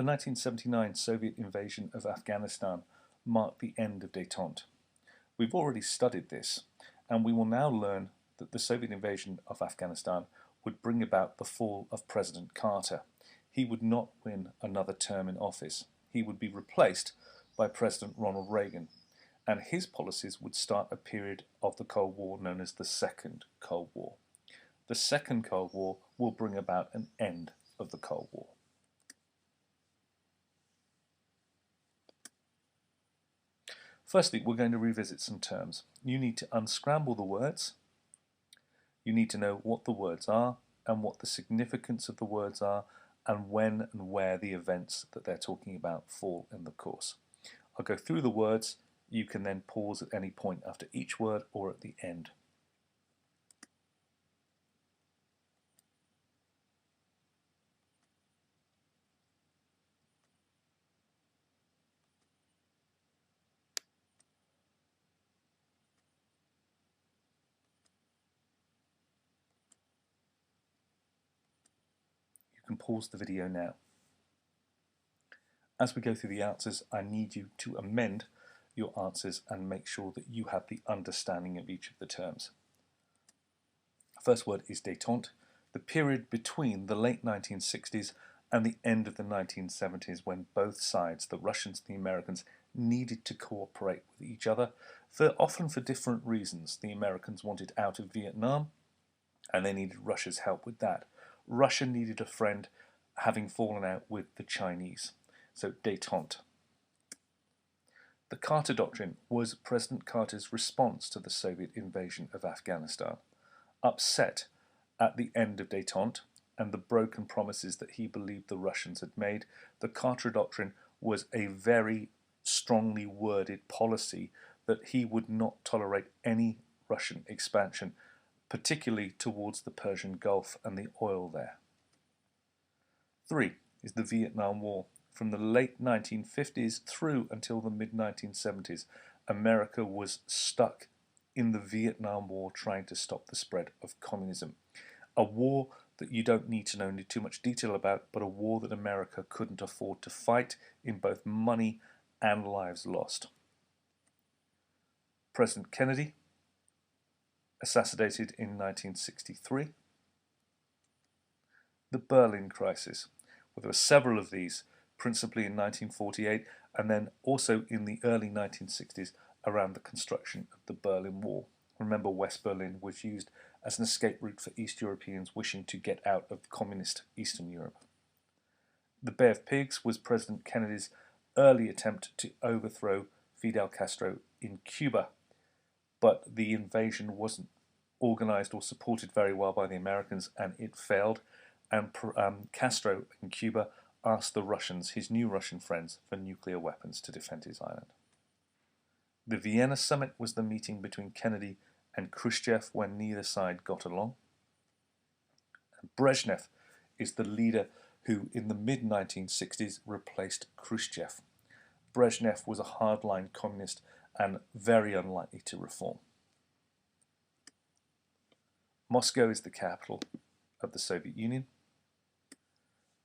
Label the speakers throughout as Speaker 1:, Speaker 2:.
Speaker 1: The 1979 Soviet invasion of Afghanistan marked the end of détente. We've already studied this, and we will now learn that the Soviet invasion of Afghanistan would bring about the fall of President Carter. He would not win another term in office. He would be replaced by President Ronald Reagan, and his policies would start a period of the Cold War known as the Second Cold War. The Second Cold War will bring about an end of the Cold War. Firstly, we're going to revisit some terms. You need to unscramble the words. You need to know what the words are and what the significance of the words are and when and where the events that they're talking about fall in the course. I'll go through the words. You can then pause at any point after each word or at the end. You can pause the video now. As we go through the answers, I need you to amend your answers and make sure that you have the understanding of each of the terms. First word is détente, the period between the late 1960s and the end of the 1970s when both sides, the Russians and the Americans, needed to cooperate with each other, often for different reasons. The Americans wanted out of Vietnam and they needed Russia's help with that. Russia needed a friend, having fallen out with the Chinese. So détente. The Carter Doctrine was President Carter's response to the Soviet invasion of Afghanistan. Upset at the end of détente and the broken promises that he believed the Russians had made, the Carter Doctrine was a very strongly worded policy that he would not tolerate any Russian expansion, particularly towards the Persian Gulf and the oil there. 3 is the Vietnam War. From the late 1950s through until the mid-1970s, America was stuck in the Vietnam War trying to stop the spread of communism. A war that you don't need to know too much detail about, but a war that America couldn't afford to fight in both money and lives lost. President Kennedy, assassinated in 1963. The Berlin Crisis. Well, there were several of these, principally in 1948 and then also in the early 1960s around the construction of the Berlin Wall. Remember, West Berlin was used as an escape route for East Europeans wishing to get out of communist Eastern Europe. The Bay of Pigs was President Kennedy's early attempt to overthrow Fidel Castro in Cuba, but the invasion wasn't organized or supported very well by the Americans and it failed, and Castro in Cuba asked the Russians, his new Russian friends, for nuclear weapons to defend his island. The Vienna Summit was the meeting between Kennedy and Khrushchev when neither side got along. And Brezhnev is the leader who, in the mid-1960s, replaced Khrushchev. Brezhnev was a hardline communist and very unlikely to reform. Moscow is the capital of the Soviet Union.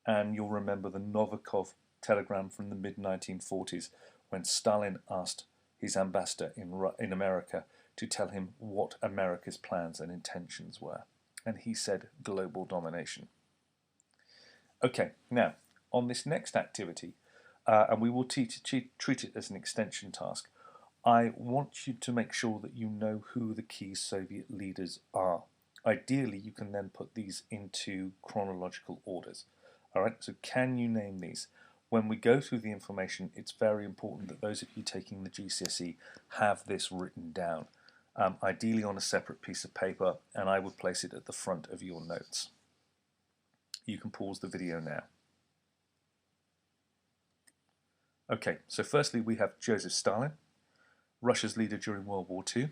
Speaker 1: And you'll remember the Novikov telegram from the mid-1940s when Stalin asked his ambassador in America to tell him what America's plans and intentions were. And he said global domination. Okay, now, on this next activity, and we will treat it as an extension task, I want you to make sure that you know who the key Soviet leaders are. Ideally, you can then put these into chronological orders. All right, so can you name these? When we go through the information, it's very important that those of you taking the GCSE have this written down, ideally on a separate piece of paper, and I would place it at the front of your notes. You can pause the video now. Okay, so firstly we have Joseph Stalin, Russia's leader during World War II,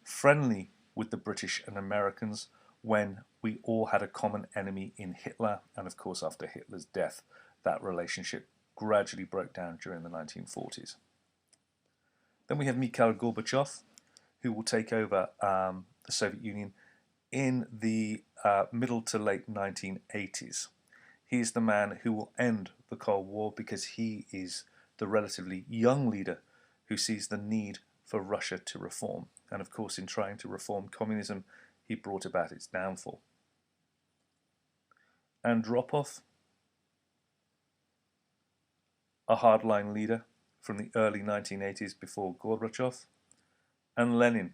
Speaker 1: friendly with the British and Americans when we all had a common enemy in Hitler, and of course after Hitler's death that relationship gradually broke down during the 1940s. Then we have Mikhail Gorbachev, who will take over the Soviet Union in the middle to late 1980s. He is the man who will end the Cold War because he is the relatively young leader who sees the need for Russia to reform. And of course, in trying to reform communism, he brought about its downfall. Andropov, a hardline leader from the early 1980s before Gorbachev, and Lenin,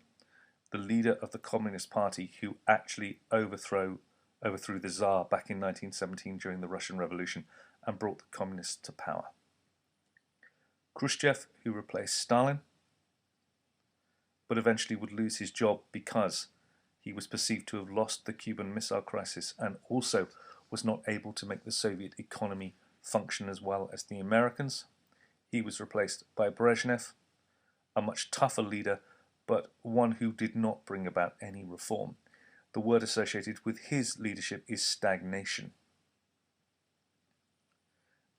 Speaker 1: the leader of the Communist Party who actually overthrew the Tsar back in 1917 during the Russian Revolution and brought the communists to power. Khrushchev, who replaced Stalin, but eventually would lose his job because he was perceived to have lost the Cuban Missile Crisis and also was not able to make the Soviet economy function as well as the Americans. He was replaced by Brezhnev, a much tougher leader, but one who did not bring about any reform. The word associated with his leadership is stagnation.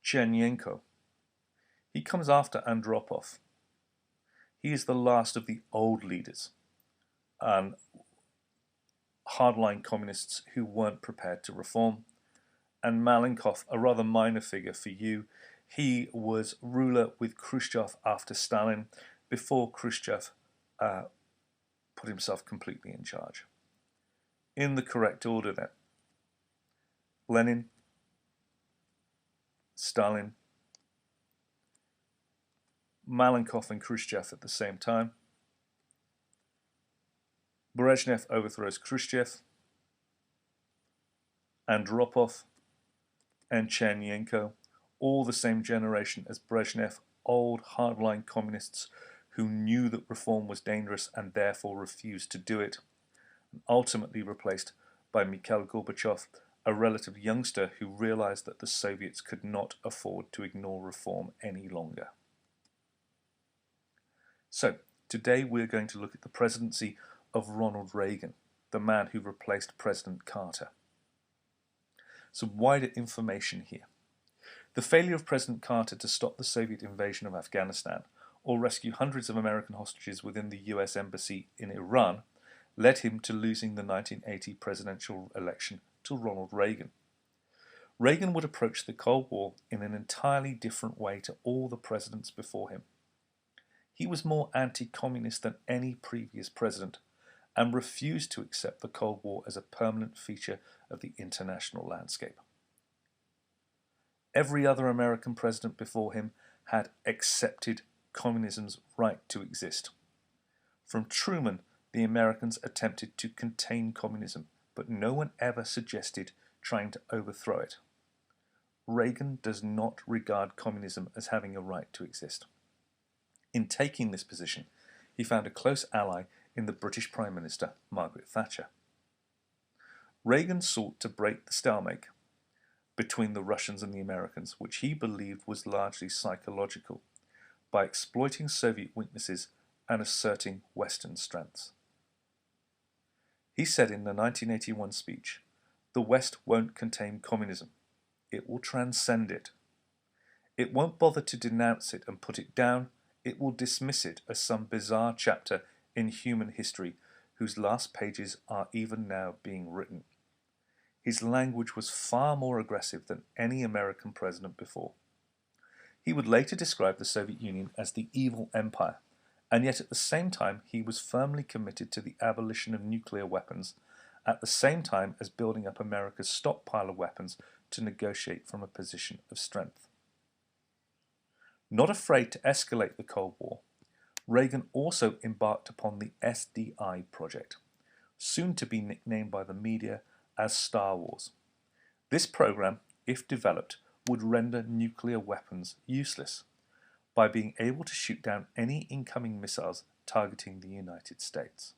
Speaker 1: Chernenko. He comes after Andropov. He is the last of the old leaders and hardline communists who weren't prepared to reform. And Malenkov, a rather minor figure for you. He was ruler with Khrushchev after Stalin, before Khrushchev put himself completely in charge. In the correct order then: Lenin, Stalin, Malenkov and Khrushchev at the same time. Brezhnev overthrows Khrushchev, Andropov and Chernenko, all the same generation as Brezhnev, old hardline communists who knew that reform was dangerous and therefore refused to do it, and ultimately replaced by Mikhail Gorbachev, a relative youngster who realized that the Soviets could not afford to ignore reform any longer. So, today we're going to look at the presidency of Ronald Reagan, the man who replaced President Carter. Some wider information here. The failure of President Carter to stop the Soviet invasion of Afghanistan or rescue hundreds of American hostages within the US embassy in Iran led him to losing the 1980 presidential election to Ronald Reagan. Reagan would approach the Cold War in an entirely different way to all the presidents before him. He was more anti-communist than any previous president and refused to accept the Cold War as a permanent feature of the international landscape. Every other American president before him had accepted communism's right to exist. From Truman, the Americans attempted to contain communism, but no one ever suggested trying to overthrow it. Reagan does not regard communism as having a right to exist. In taking this position, he found a close ally in the British Prime Minister, Margaret Thatcher. Reagan sought to break the stalemate between the Russians and the Americans, which he believed was largely psychological, by exploiting Soviet weaknesses and asserting Western strengths. He said in the 1981 speech, "The West won't contain communism. It will transcend it. It won't bother to denounce it and put it down. It will dismiss it as some bizarre chapter in human history whose last pages are even now being written." His language was far more aggressive than any American president before. He would later describe the Soviet Union as the evil empire, and yet at the same time he was firmly committed to the abolition of nuclear weapons, at the same time as building up America's stockpile of weapons to negotiate from a position of strength. Not afraid to escalate the Cold War, Reagan also embarked upon the SDI project, soon to be nicknamed by the media as Star Wars. This program, if developed, would render nuclear weapons useless by being able to shoot down any incoming missiles targeting the United States.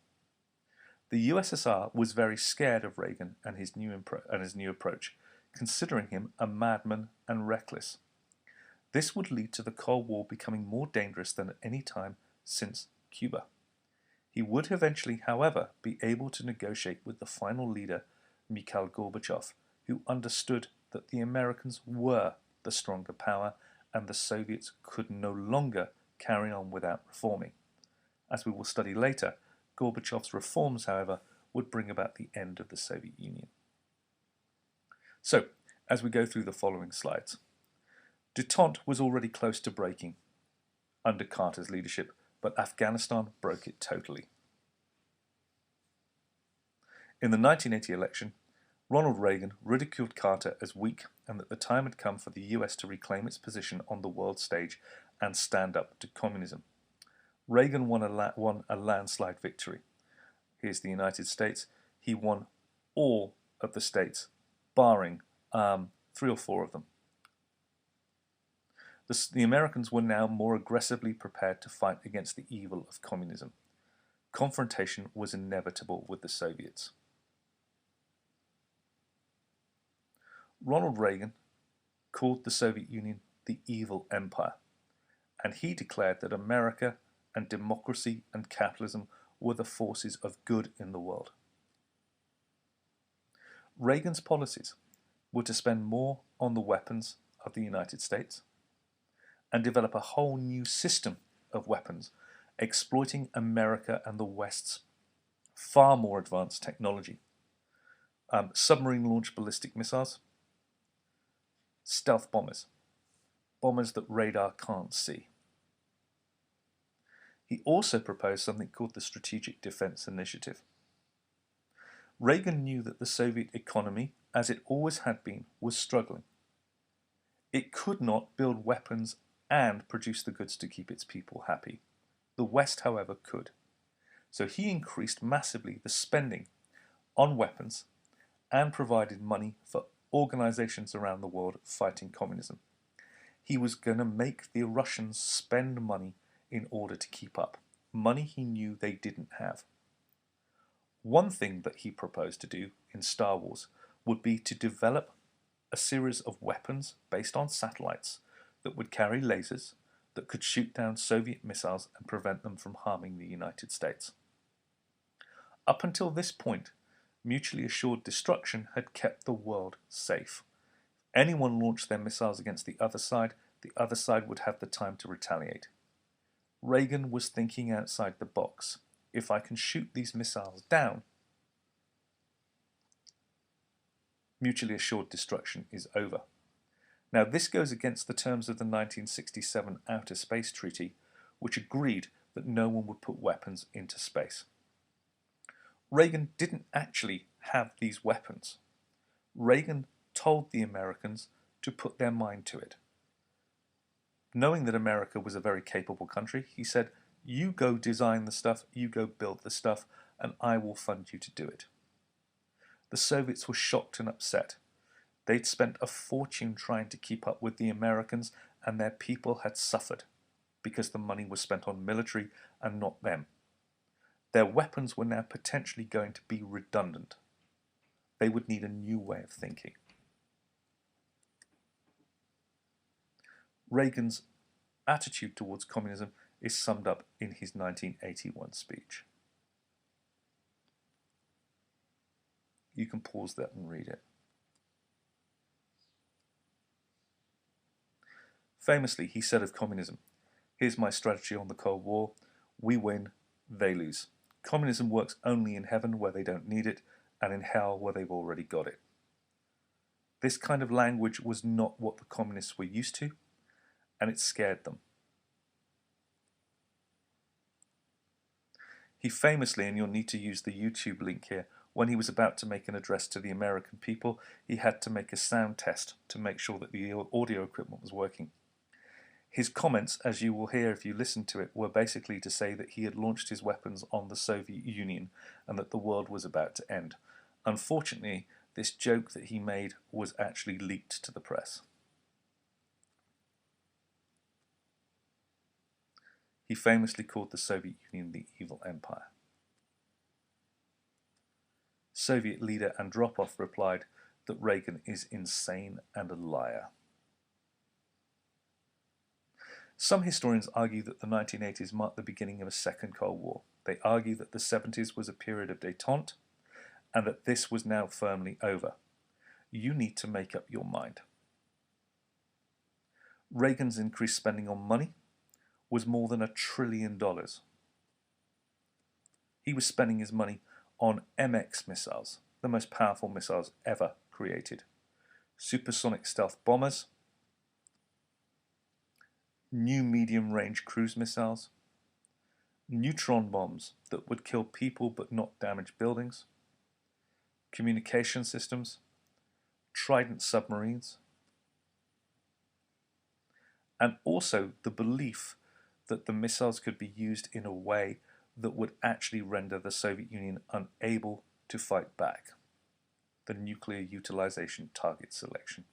Speaker 1: The USSR was very scared of Reagan and his new approach, considering him a madman and reckless. This would lead to the Cold War becoming more dangerous than at any time since Cuba. He would eventually, however, be able to negotiate with the final leader, Mikhail Gorbachev, who understood that the Americans were the stronger power and the Soviets could no longer carry on without reforming. As we will study later, Gorbachev's reforms, however, would bring about the end of the Soviet Union. So, as we go through the following slides. Détente was already close to breaking under Carter's leadership, but Afghanistan broke it totally. In the 1980 election, Ronald Reagan ridiculed Carter as weak and that the time had come for the US to reclaim its position on the world stage and stand up to communism. Reagan won a landslide victory. Here's the United States. He won all of the states, barring 3 or 4 of them. The Americans were now more aggressively prepared to fight against the evil of communism. Confrontation was inevitable with the Soviets. Ronald Reagan called the Soviet Union the evil empire, and he declared that America and democracy and capitalism were the forces of good in the world. Reagan's policies were to spend more on the weapons of the United States and develop a whole new system of weapons, exploiting America and the West's far more advanced technology. Submarine-launched ballistic missiles, stealth bombers, bombers that radar can't see. He also proposed something called the Strategic Defense Initiative. Reagan knew that the Soviet economy, as it always had been, was struggling. It could not build weapons and produce the goods to keep its people happy. The West, however, could. So he increased massively the spending on weapons and provided money for organizations around the world fighting communism. He was going to make the Russians spend money in order to keep up, money he knew they didn't have. One thing that he proposed to do in Star Wars would be to develop a series of weapons based on satellites that would carry lasers that could shoot down Soviet missiles and prevent them from harming the United States. Up until this point, mutually assured destruction had kept the world safe. Anyone launched their missiles against the other side would have the time to retaliate. Reagan was thinking outside the box. If I can shoot these missiles down, mutually assured destruction is over. Now, this goes against the terms of the 1967 Outer Space Treaty, which agreed that no one would put weapons into space. Reagan didn't actually have these weapons. Reagan told the Americans to put their mind to it. Knowing that America was a very capable country, he said, "You go design the stuff, you go build the stuff, and I will fund you to do it." The Soviets were shocked and upset. They'd spent a fortune trying to keep up with the Americans, and their people had suffered because the money was spent on military and not them. Their weapons were now potentially going to be redundant. They would need a new way of thinking. Reagan's attitude towards communism is summed up in his 1981 speech. You can pause that and read it. Famously, he said of communism, "Here's my strategy on the Cold War. We win, they lose. Communism works only in heaven where they don't need it, and in hell where they've already got it." This kind of language was not what the communists were used to, and it scared them. He famously, and you'll need to use the YouTube link here, when he was about to make an address to the American people, he had to make a sound test to make sure that the audio equipment was working. His comments, as you will hear if you listen to it, were basically to say that he had launched his weapons on the Soviet Union and that the world was about to end. Unfortunately, this joke that he made was actually leaked to the press. He famously called the Soviet Union the evil empire. Soviet leader Andropov replied that Reagan is insane and a liar. Some historians argue that the 1980s marked the beginning of a second Cold War. They argue that the 70s was a period of détente and that this was now firmly over. You need to make up your mind. Reagan's increased spending on money was more than $1 trillion. He was spending his money on MX missiles, the most powerful missiles ever created. supersonic stealth bombers, new medium-range cruise missiles, neutron bombs that would kill people but not damage buildings, communication systems, Trident submarines, and also the belief that the missiles could be used in a way that would actually render the Soviet Union unable to fight back. The nuclear utilization target selection.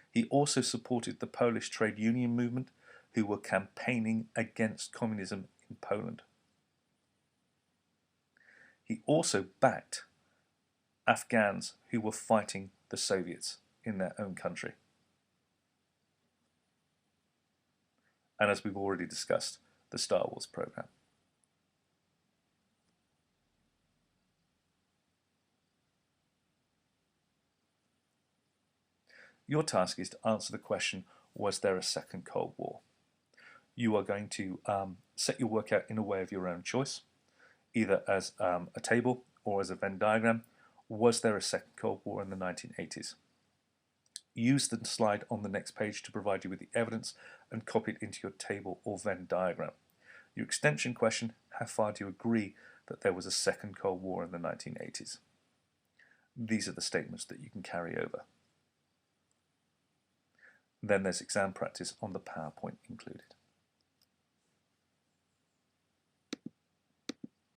Speaker 1: He also supported the Polish trade union movement, who were campaigning against communism in Poland. He also backed Afghans who were fighting the Soviets in their own country. And as we've already discussed, the Star Wars program. Your task is to answer the question, was there a second Cold War? You are going to set your work out in a way of your own choice, either as a table or as a Venn diagram. Was there a second Cold War in the 1980s? Use the slide on the next page to provide you with the evidence and copy it into your table or Venn diagram. Your extension question, how far do you agree that there was a second Cold War in the 1980s? These are the statements that you can carry over. Then there's exam practice on the PowerPoint included.